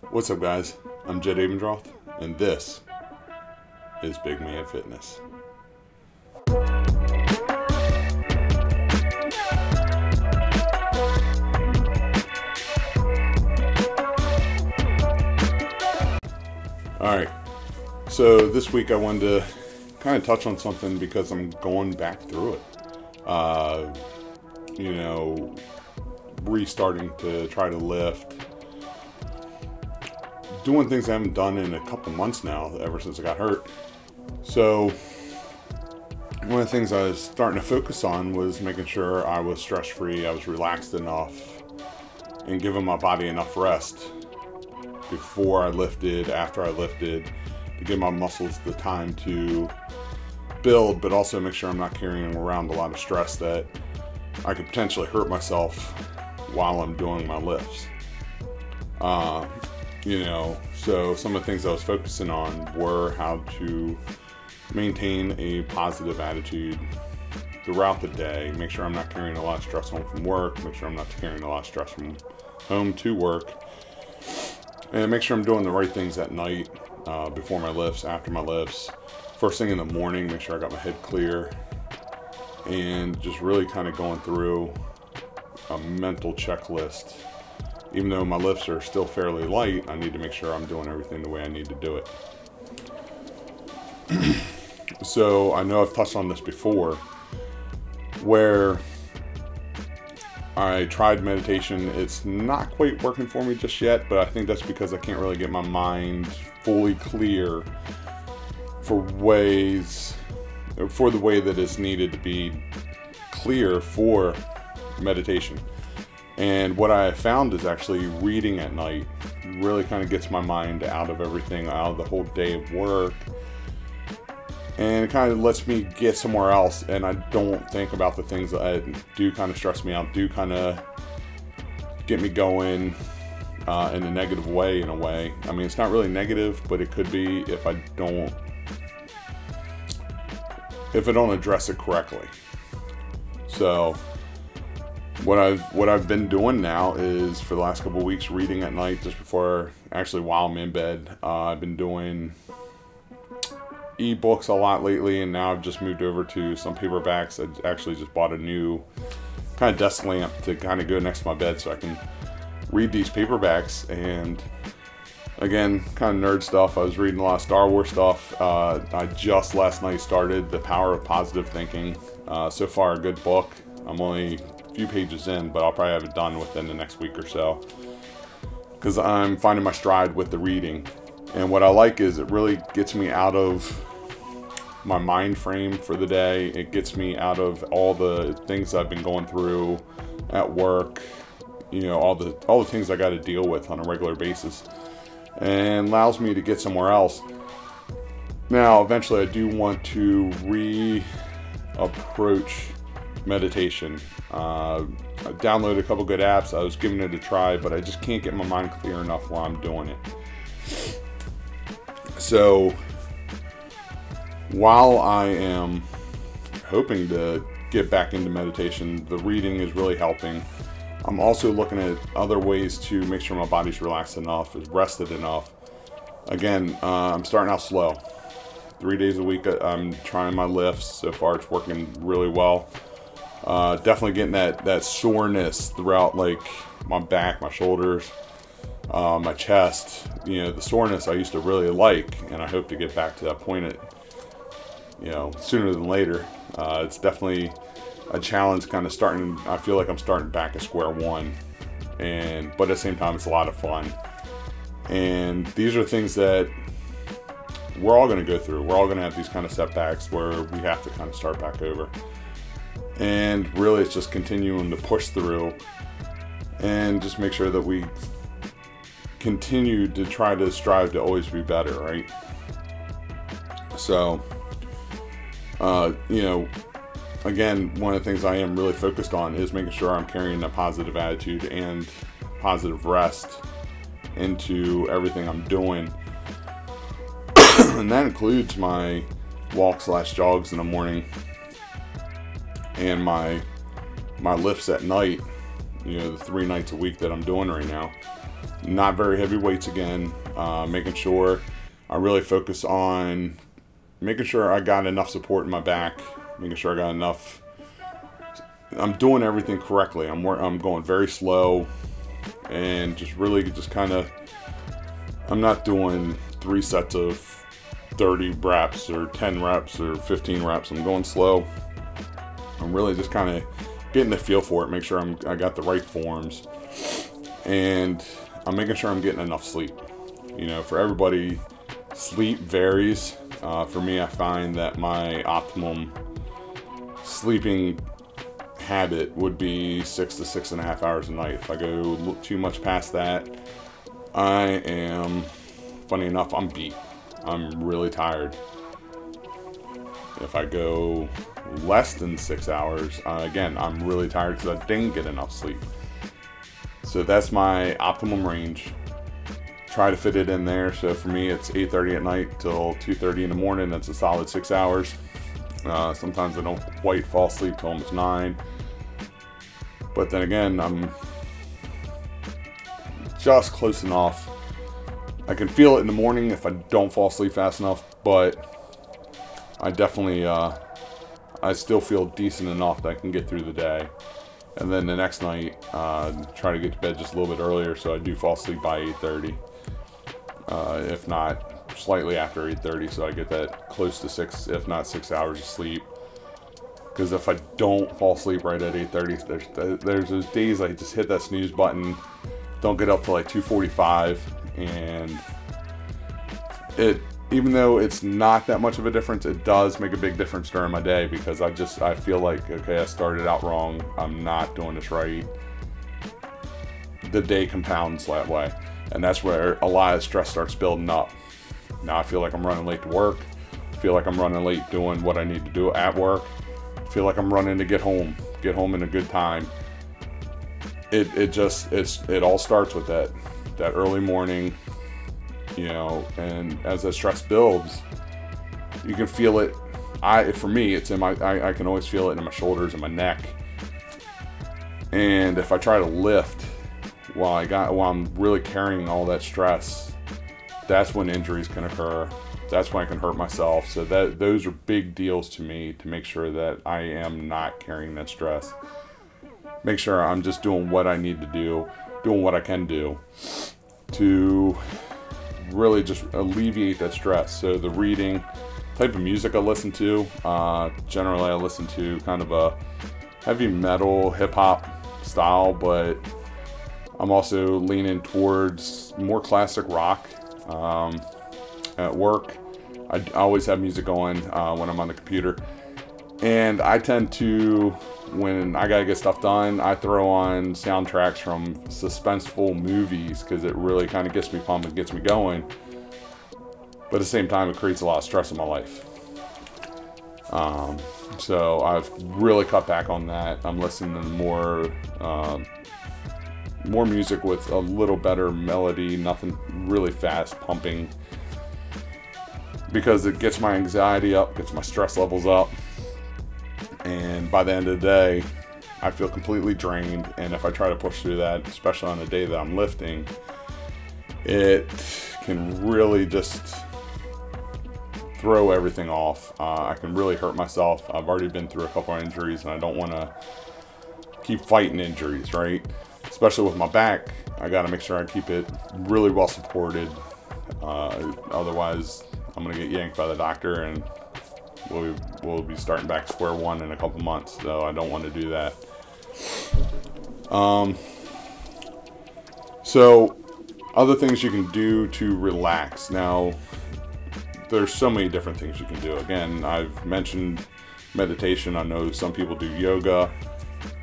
What's up, guys? I'm Jed Abendroth, and this is Big Man Fitness. Alright, so this week I wanted to kind of touch on something because I'm going back through it. Restarting to try to lift. Doing things I haven't done in a couple months now, ever since I got hurt. So one of the things I was starting to focus on was making sure I was stress-free, I was relaxed enough, and giving my body enough rest before I lifted, after I lifted, to give my muscles the time to build, but also make sure I'm not carrying around a lot of stress that I could potentially hurt myself while I'm doing my lifts. So some of the things I was focusing on were how to maintain a positive attitude throughout the day, make sure I'm not carrying a lot of stress home from work, make sure I'm not carrying a lot of stress from home to work, and make sure I'm doing the right things at night, before my lifts, after my lifts, first thing in the morning, make sure I got my head clear, and just really kind of going through a mental checklist. Even though my lifts are still fairly light, I need to make sure I'm doing everything the way I need to do it. So I know I've touched on this before, where I tried meditation. It's not quite working for me just yet, but I think that's because I can't really get my mind fully clear for the way that it's needed to be clear for meditation. And what I found is actually reading at night really kind of gets my mind out of everything, out of the whole day of work, and it kind of lets me get somewhere else, and I don't think about the things that do kind of stress me out, do kind of get me going in a negative way, in a way. I mean, it's not really negative, but it could be if I don't address it correctly. So what I've been doing now is, for the last couple of weeks, reading at night just before, actually while I'm in bed. I've been doing ebooks a lot lately, and now I've just moved over to some paperbacks. I actually just bought a new kind of desk lamp to kind of go next to my bed so I can read these paperbacks. And again, kind of nerd stuff. I was reading a lot of Star Wars stuff. I just last night started The Power of Positive Thinking. So far, a good book. I'm only few pages in, but I'll probably have it done within the next week or so, because I'm finding my stride with the reading. And what I like is it really gets me out of my mind frame for the day. It gets me out of all the things I've been going through at work, all the things I got to deal with on a regular basis, and allows me to get somewhere else. Now, eventually I do want to reapproach meditation. I downloaded a couple good apps. I was giving it a try, but I just can't get my mind clear enough while I'm doing it. So while I am hoping to get back into meditation, the reading is really helping. I'm also looking at other ways to make sure my body's relaxed enough, is rested enough. Again, I'm starting out slow. 3 days a week I'm trying my lifts. So far it's working really well. Definitely getting that soreness throughout, like my back, my shoulders, my chest. The soreness I used to really like, and I hope to get back to that point sooner than later. It's definitely a challenge, kind of starting. I feel like I'm starting back at square one, but at the same time, it's a lot of fun. And these are things that we're all going to go through. We're all going to have these kind of setbacks where we have to kind of start back over. And really, it's just continuing to push through and just make sure that we continue to try to strive to always be better, right? So, again, one of the things I am really focused on is making sure I'm carrying a positive attitude and positive rest into everything I'm doing. And that includes my walk/jogs in the morning, and my lifts at night, the 3 nights a week that I'm doing right now. not very heavy weights again, making sure I really focus on making sure I got enough support in my back, making sure I got enough, I'm doing everything correctly. I'm going very slow, and just really just kind of, I'm not doing 3 sets of 30 reps or 10 reps or 15 reps. I'm going slow. I'm really just kind of getting the feel for it, make sure I got the right forms, and I'm making sure I'm getting enough sleep. You know, for everybody, sleep varies. For me, I find that my optimum sleeping habit would be 6 to 6.5 hours a night. If I go too much past that, I am, funny enough, I'm beat. I'm really tired. If I go less than 6 hours, again, I'm really tired because I didn't get enough sleep. So that's my optimum range. Try to fit it in there. So for me, it's 8:30 at night till 2:30 in the morning. That's a solid 6 hours. Sometimes I don't quite fall asleep till almost 9. But then again, I'm just close enough. I can feel it in the morning if I don't fall asleep fast enough, but I definitely, I still feel decent enough that I can get through the day. And then the next night, try to get to bed just a little bit earlier so I do fall asleep by 8:30. If not, slightly after 8:30, so I get that close to 6, if not 6 hours of sleep. Because if I don't fall asleep right at 8:30, there's those days I just hit that snooze button, don't get up till like 2:45, and even though it's not that much of a difference, it does make a big difference during my day, because I feel like, okay, I started out wrong, I'm not doing this right. The day compounds that way, and that's where a lot of stress starts building up. Now I feel like I'm running late to work, I feel like I'm running late doing what I need to do at work, I feel like I'm running to get home in a good time. It all starts with that early morning, you know, and as that stress builds, you can feel it. For me, it's in my, I can always feel it in my shoulders and my neck. And if I try to lift while I'm really carrying all that stress, that's when injuries can occur. That's when I can hurt myself. So those are big deals to me, to make sure that I am not carrying that stress. Make sure I'm just doing what I need to do, doing what I can do to really just alleviate that stress. So the reading, type of music I listen to, generally I listen to kind of a heavy metal, hip hop style, but I'm also leaning towards more classic rock. At work, I always have music on when I'm on the computer, and I tend to, when I gotta get stuff done, I throw on soundtracks from suspenseful movies, because it really kind of gets me pumped and gets me going. But at the same time, it creates a lot of stress in my life. So I've really cut back on that. I'm listening to more music with a little better melody, nothing really fast pumping, because it gets my anxiety up, gets my stress levels up. And by the end of the day, I feel completely drained. And if I try to push through that, especially on the day that I'm lifting, it can really just throw everything off. I can really hurt myself. I've already been through a couple of injuries, and I don't want to keep fighting injuries, right? Especially with my back, I got to make sure I keep it really well supported. Otherwise, I'm going to get yanked by the doctor, and we'll be starting back square one in a couple months, so I don't want to do that. So other things you can do to relax. Now, there's so many different things you can do. Again, I've mentioned meditation. I know some people do yoga.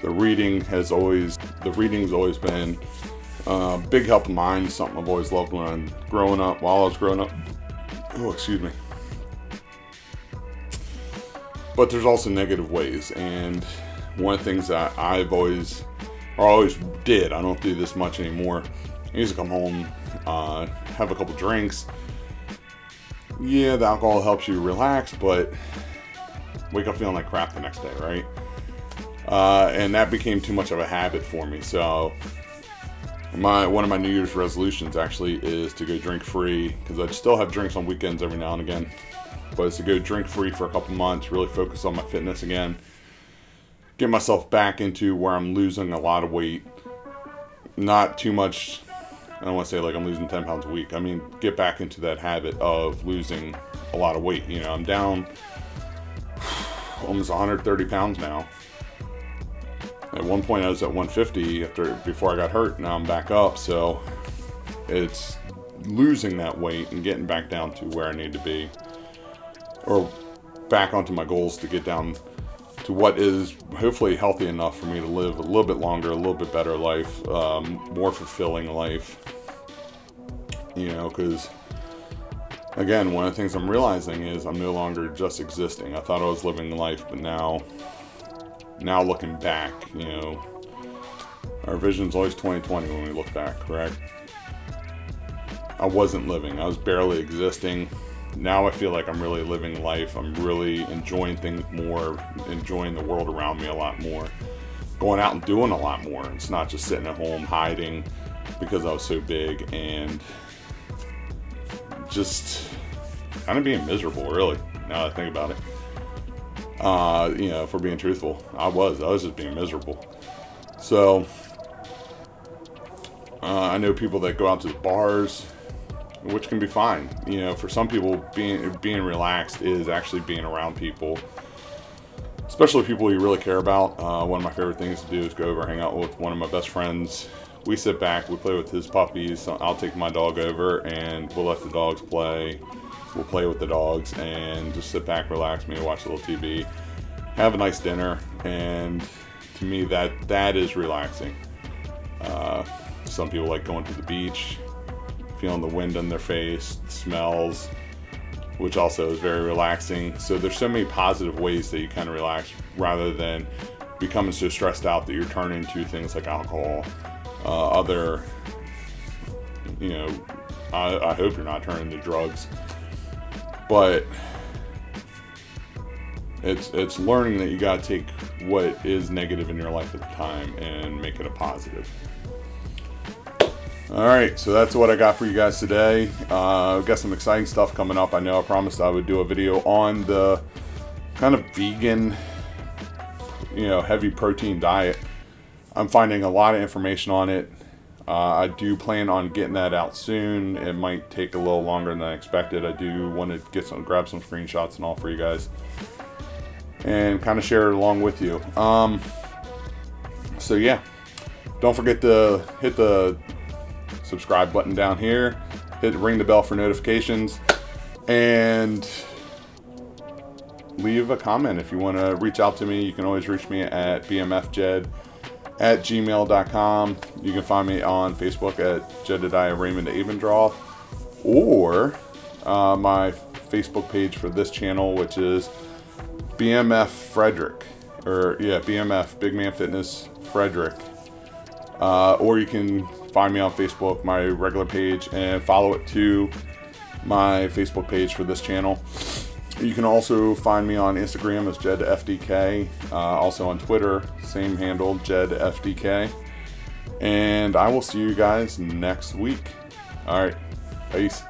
The reading's always been a big help of mine. Something I've always loved while I was growing up. Oh, excuse me. But there's also negative ways, and one of the things that I always did, I don't do this much anymore, I used to come home, have a couple drinks. Yeah, the alcohol helps you relax, but wake up feeling like crap the next day, right? And that became too much of a habit for me. So One of my New Year's resolutions actually is to go drink free, because I still have drinks on weekends every now and again, but it's to go drink free for a couple months, really focus on my fitness again, get myself back into where I'm losing a lot of weight. Not too much, I don't want to say like I'm losing 10 pounds a week. I mean, get back into that habit of losing a lot of weight. You know, I'm down almost 130 pounds now. At one point I was at 150 before I got hurt. Now I'm back up. So it's losing that weight and getting back down to where I need to be, or back onto my goals to get down to what is hopefully healthy enough for me to live a little bit longer, a little bit better life, more fulfilling life. You know, because again, one of the things I'm realizing is I'm no longer just existing. I thought I was living life, but now looking back, you know, our vision's always 2020 when we look back, correct? I wasn't living. I was barely existing. Now I feel like I'm really living life. I'm really enjoying things more, enjoying the world around me a lot more, going out and doing a lot more. It's not just sitting at home hiding because I was so big and just kind of being miserable, really, now that I think about it. You know, if we're being truthful, I was just being miserable. So I know people that go out to the bars, which can be fine. You know, for some people, being relaxed is actually being around people, especially people you really care about. One of my favorite things to do is go over and hang out with one of my best friends. We sit back, we play with his puppies. I'll take my dog over and we'll let the dogs play. We'll play with the dogs and just sit back, relax, maybe watch a little TV, have a nice dinner. And to me, that is relaxing. Some people like going to the beach, feeling the wind in their face, the smells, which also is very relaxing. So there's so many positive ways that you kind of relax, rather than becoming so stressed out that you're turning to things like alcohol, other, you know, I hope you're not turning to drugs, but it's learning that you got to take what is negative in your life at the time and make it a positive. Alright, so that's what I got for you guys today. I've got some exciting stuff coming up. I know I promised I would do a video on the kind of vegan, you know, heavy protein diet. I'm finding a lot of information on it. I do plan on getting that out soon. It might take a little longer than I expected. I do want to grab some screenshots and all for you guys and kind of share it along with you. So yeah, don't forget to hit the subscribe button down here, ring the bell for notifications, and leave a comment if you want to reach out to me. You can always reach me at bmfjed@gmail.com. You can find me on Facebook at Jedediah Raymond Avendraw, or my Facebook page for this channel, which is BMF Frederick, or yeah, BMF Big Man Fitness Frederick. Or you can find me on Facebook, my regular page, and follow it to my Facebook page for this channel. You can also find me on Instagram as JedFDK, also on Twitter, same handle, JedFDK. And I will see you guys next week. All right, peace.